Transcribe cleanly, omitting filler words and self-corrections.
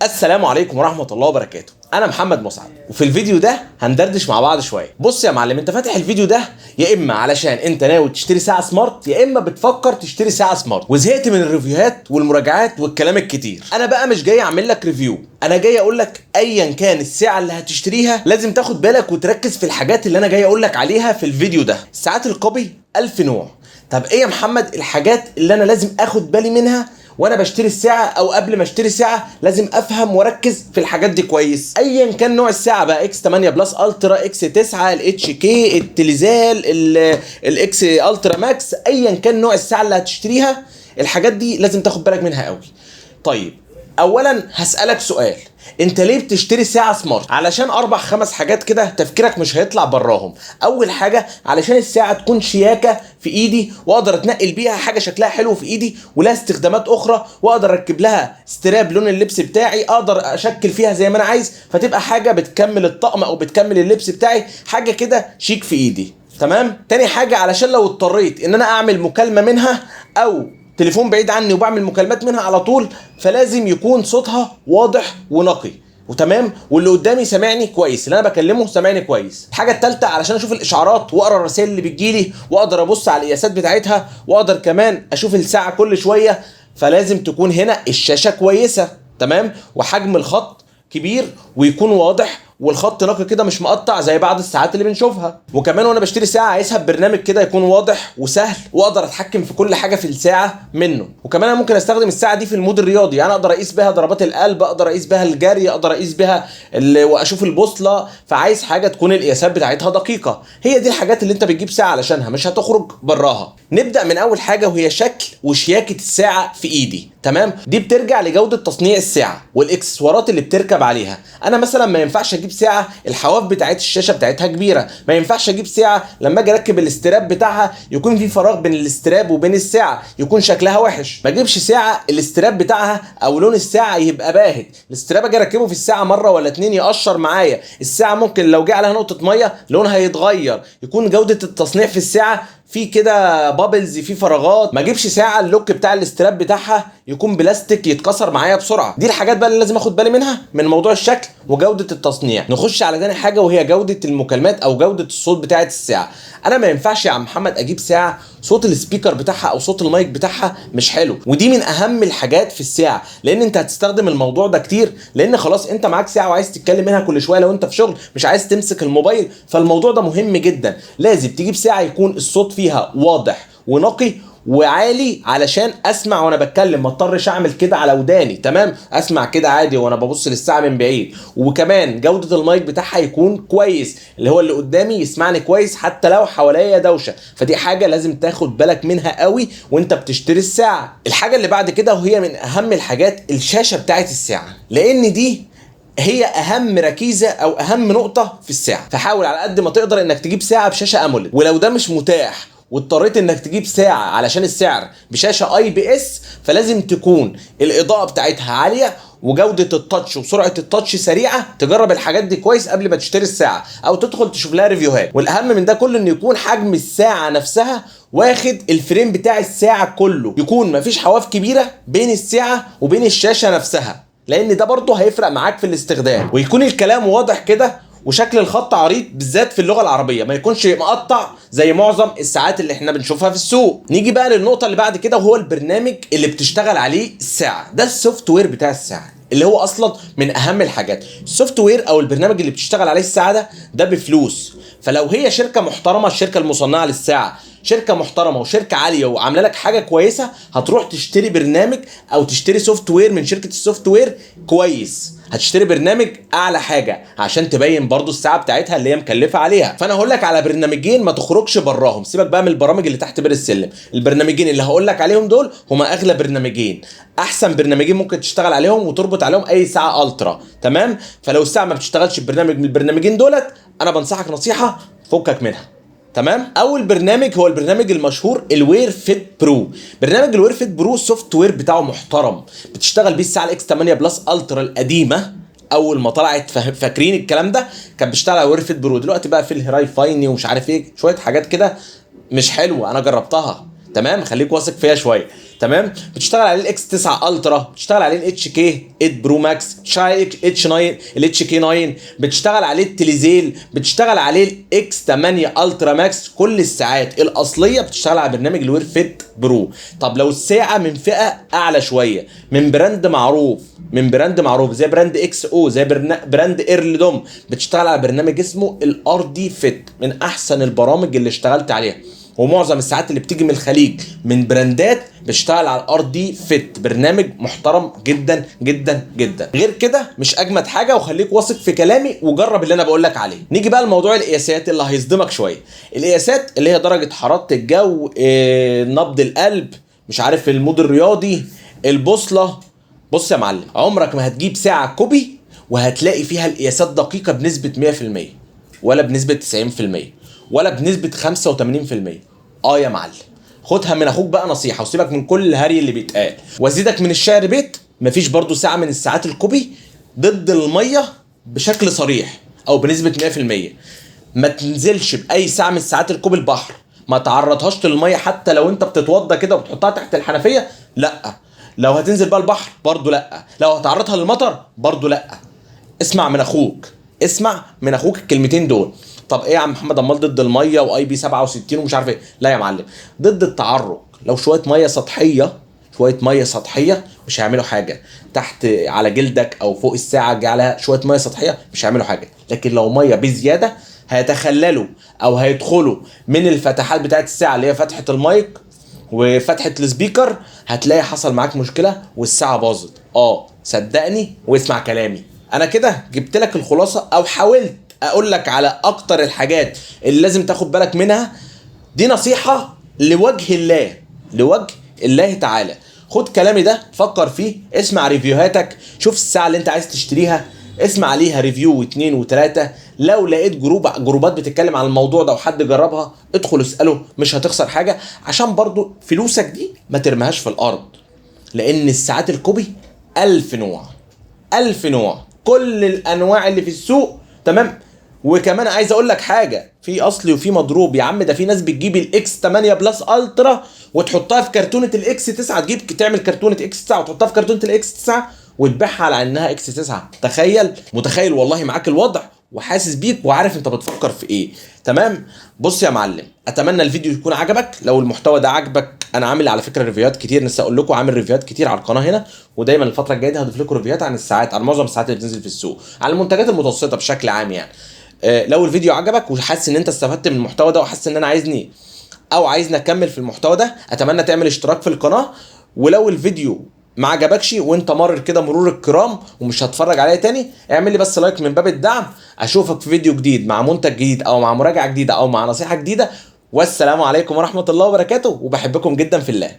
السلام عليكم ورحمة الله وبركاته. أنا محمد مسعد، وفي الفيديو ده هندردش مع بعض شوية. بص يا معلم، أنت فاتح الفيديو ده يا إما علشان أنت ناوي تشتري ساعة سمارت، يا إما بتفكر تشتري ساعة سمارت وزهقت من الريفيوهات والمراجعات والكلام الكتير. أنا بقى مش جاي أعمل لك ريفيو، أنا جاي أقول لك أيا كان الساعة اللي هتشتريها لازم تاخد بالك وتركز في الحاجات اللي أنا جاي أقول لك عليها في الفيديو ده. الساعات الكوبي 1000 نوع. طب إيه يا محمد الحاجات اللي أنا لازم آخد بالي منها وانا بشتري الساعه، او قبل ما اشتري ساعه لازم افهم واركز في الحاجات دي كويس؟ ايا كان نوع الساعه بقى، اكس 8 بلس الترا، اكس 9، الاتش كي، التليزال، الاكس الترا ماكس، ايا كان نوع الساعه اللي هتشتريها الحاجات دي لازم تاخد بالك منها قوي. طيب اولا هسألك سؤال، انت ليه بتشتري ساعة سمارت؟ علشان 4-5 حاجات كده تفكيرك مش هيطلع براهم. اول حاجة علشان الساعة تكون شياكة في ايدي، واقدر اتنقل بيها، حاجة شكلها حلو في ايدي ولها استخدامات اخرى، واقدر اركب لها ستراب لون اللبس بتاعي، اقدر اشكل فيها زي ما انا عايز، فتبقى حاجة بتكمل الطقم او بتكمل اللبس بتاعي، حاجة كده شيك في ايدي. تمام؟ تاني حاجة علشان لو اضطريت ان انا اعمل مكالمة منها او تليفون بعيد عني وبعمل مكالمات منها على طول، فلازم يكون صوتها واضح ونقي وتمام، واللي قدامي سامعني كويس، اللي انا بكلمه سامعني كويس. الحاجه الثالثه علشان اشوف الاشعارات واقرا الرسائل اللي بتجيلي واقدر ابص على القياسات بتاعتها واقدر كمان اشوف الساعه كل شويه، فلازم تكون هنا الشاشه كويسه تمام، وحجم الخط كبير ويكون واضح والخط نقي كده مش مقطع زي بعض الساعات اللي بنشوفها. وكمان وانا بشتري ساعه عايزها ببرنامج كده يكون واضح وسهل واقدر اتحكم في كل حاجه في الساعه منه. وكمان انا ممكن استخدم الساعه دي في المود الرياضي، يعني اقدر اقيس بها ضربات القلب، اقدر اقيس بها الجري، اقدر اقيس بها واشوف البوصله، فعايز حاجه تكون القياسات بتاعتها دقيقه. هي دي الحاجات اللي انت بتجيب ساعه علشانها، مش هتخرج براها. نبدا من اول حاجه وهي شكل وشياكه الساعه في ايدي. تمام؟ دي بترجع لجوده تصنيع الساعه والاكسسوارات اللي بتركب عليها. انا مثلا ما ينفعش اجيب ساعه الحواف بتاعت الشاشه بتاعتها كبيره، ما ينفعش اجيب ساعه لما اجي اركب الاستراب بتاعها يكون في فراغ بين الاستراب وبين الساعه، يكون شكلها وحش. ما اجيبش ساعه الاستراب بتاعها او لون الساعه يبقى باهت، الاستراب اجي اركبه في الساعه مره ولا اتنين يقشر معايا، الساعه ممكن لو جه عليها نقطه ميه لونها يتغير، يكون جوده التصنيع في الساعه في كده بابلز، في فراغات. ما اجيبش ساعه اللوك بتاع الاستراب بتاعها يكون بلاستيك يتكسر معايا بسرعه. دي الحاجات بقى اللي لازم اخد بالي منها من موضوع الشكل وجوده التصنيع. نخش على تاني حاجه وهي جوده المكالمات او جوده الصوت بتاعه الساعه. انا ما ينفعش يا عم محمد اجيب ساعه صوت السبيكر بتاعها او صوت المايك بتاعها مش حلو، ودي من اهم الحاجات في الساعه، لان انت هتستخدم الموضوع ده كتير، لان خلاص انت معاك ساعه وعايز تتكلم منها كل شويه لو انت في شغل مش عايز تمسك الموبايل، فالموضوع ده مهم جدا. لازم تجيب ساعه يكون الصوت فيها واضح ونقي وعالي علشان اسمع وانا بتكلم، ما اضطرش اعمل كده على وداني. تمام؟ اسمع كده عادي وانا ببص للساعه من بعيد. وكمان جوده المايك بتاعها يكون كويس، اللي هو اللي قدامي يسمعني كويس حتى لو حواليا دوشه، فدي حاجه لازم تاخد بالك منها قوي وانت بتشتري الساعه. الحاجه اللي بعد كده وهي من اهم الحاجات الشاشه بتاعت الساعه، لان دي هي اهم ركيزه او اهم نقطه في الساعه. فحاول على قد ما تقدر انك تجيب ساعه بشاشه اموليد، ولو ده مش متاح واضطريت انك تجيب ساعه علشان السعر بشاشه اي بي اس، فلازم تكون الاضاءه بتاعتها عاليه وجوده التاتش وسرعه التاتش سريعه. تجرب الحاجات دي كويس قبل ما تشتري الساعه او تدخل تشوف لها ريفيوهات. والاهم من ده كله ان يكون حجم الساعه نفسها واخد الفريم بتاع الساعه كله، يكون مفيش حواف كبيره بين الساعه وبين الشاشه نفسها، لان ده برضه هيفرق معاك في الاستخدام. ويكون الكلام واضح كده وشكل الخط عريض بالذات في اللغه العربيه، ما يكونش مقطع زي معظم الساعات اللي احنا بنشوفها في السوق. نيجي بقى للنقطه اللي بعد كده وهو البرنامج اللي بتشتغل عليه الساعه. ده السوفت وير بتاع الساعه اللي هو اصلا من اهم الحاجات. السوفت وير او البرنامج اللي بتشتغل عليه الساعه ده بفلوس، فلو هي شركه محترمه، الشركه المصنعه للساعه شركه محترمه وشركه عاليه وعامله لك حاجه كويسه، هتروح تشتري برنامج او تشتري سوفت وير من شركه السوفت وير كويس، هتشتري برنامج اعلى حاجه عشان تبين برضو الساعه بتاعتها اللي هي مكلفه عليها. فانا هقول لك على برنامجين ما تخرجش براهم، سيبك بقى من البرامج اللي تحت بير السلم. البرنامجين اللي هقول لك عليهم دول هما اغلى برنامجين، احسن برنامجين ممكن تشتغل عليهم وتربط عليهم اي ساعه الترا. تمام؟ فلو الساعه ما بتشتغلش ببرنامج من البرنامجين دولت، انا بنصحك نصيحه فكك منها. تمام؟ اول برنامج هو البرنامج المشهور الوير فيت برو. برنامج الوير فيت برو السوفت وير بتاعه محترم، بتشتغل بيه الساعه الاكس 8 بلس الترا القديمه اول ما طلعت، فاكرين الكلام ده؟ كان بيشتغل على وير فيت برو. دلوقتي بقى في الهراي فايني ومش عارف ايه، شويه حاجات كده مش حلوه، انا جربتها. تمام؟ خليك واثق فيها شويه. تمام. بتشتغل عليه الاكس 9 الترا، بتشتغل عليه الاتش كي 8 برو ماكس، بتشتغل عليه الاتش 9 الاتش كي 9، بتشتغل عليه التليزيل، بتشتغل عليه الاكس 8 الترا ماكس. كل الساعات الاصليه بتشتغل على برنامج الوير فيت برو. طب لو الساعه من فئه اعلى شويه، من براند معروف، زي براند اكس او، زي براند ايرلدوم، بتشتغل على برنامج اسمه الار دي فيت، من احسن البرامج اللي اشتغلت عليها. ومعظم الساعات اللي بتيجي من الخليج من براندات بتشتغل على الار دي فيت، برنامج محترم جدا جدا جدا. غير كده مش اجمد حاجه، وخليك واثق في كلامي وجرب اللي انا بقول لك عليه. نيجي بقى لموضوع القياسات اللي هيصدمك شويه. القياسات اللي هي درجه حراره الجو، نبض القلب، مش عارف المود الرياضي، البوصله. بص يا معلم، عمرك ما هتجيب ساعه كوبي وهتلاقي فيها القياسات دقيقه بنسبه 100%، ولا بنسبه 90%، ولا بنسبه 85%. يا معلم، خدها من اخوك بقى نصيحه، وسيبك من كل الهري اللي بيتقال. وازيدك من الشعر بيت، مفيش برضو ساعه من الساعات الكوبي ضد الميه بشكل صريح او بنسبه 100%. ما تنزلش باي ساعه من الساعات الكوبي البحر، ما تعرضهاش للميه، حتى لو انت بتتوضى كده وبتحطها تحت الحنفيه، لا. لو هتنزل بقى البحر برضو لا. لو هتعرضها للمطر برضو لا. اسمع من اخوك، اسمع من اخوك الكلمتين دول. طب ايه يا عم محمد، امال ضد الميه واي بي 67 ومش عارف ايه؟ لا يا معلم، ضد التعرق. لو شويه ميه سطحيه مش هيعملوا حاجه، تحت على جلدك او فوق الساعه جه عليها شويه ميه سطحيه مش هيعملوا حاجه. لكن لو ميه بزياده هيتخللوا او هيدخلوا من الفتحات بتاعت الساعه، اللي هي فتحه المايك وفتحه السبيكر، هتلاقي حصل معاك مشكله والساعه باظت. صدقني واسمع كلامي. انا كده جبت لك الخلاصه، او حاولت اقول لك على اكتر الحاجات اللي لازم تاخد بالك منها. دي نصيحه لوجه الله تعالى. خد كلامي ده، فكر فيه، اسمع ريفيوهاتك، شوف الساعه اللي انت عايز تشتريها، اسمع عليها ريفيو و2 و3. لو لقيت جروبات بتتكلم عن الموضوع ده وحد جربها، ادخل اساله، مش هتخسر حاجه. عشان برضو فلوسك دي ما ترميهاش في الارض، لان الساعات الكوبي 1000 نوع، 1000 نوع، كل الانواع اللي في السوق. تمام. وكمان عايز اقول لك حاجه، في اصلي وفي مضروب يا عم. ده في ناس بتجيب الاكس 8 بلس الترا وتحطها في كرتونه الاكس 9، تعمل كرتونه اكس 9 وتحطها في كرتونه الاكس 9 وتبيعها على انها اكس 9. متخيل والله معاك الوضع، وحاسس بيك وعارف انت بتفكر في ايه. تمام. بص يا معلم، اتمنى الفيديو يكون عجبك. لو المحتوى ده عجبك، انا عامل على فكره ريفيوهات كتير، لسه اقول لكم عامل ريفيوهات كتير على القناه هنا، ودايما الفتره الجايه دي هضيف لكم ريفيوهات عن الساعات، عن معظم الساعات اللي بتنزل في السوق، عن المنتجات المتوسطه بشكل عام يعني. لو الفيديو عجبك وحاسس ان انت استفدت من المحتوى ده، وحاسس ان انا عايزني اكمل في المحتوى ده، اتمنى تعمل اشتراك في القناه. ولو الفيديو ما عجبكش وانت مرر كده مرور الكرام ومش هتفرج عليا تاني، اعمل لي بس لايك من باب الدعم. اشوفك في فيديو جديد مع منتج جديد، او مع مراجعه جديده، او مع نصيحه جديده. والسلام عليكم ورحمه الله وبركاته، وبحبكم جدا في الله.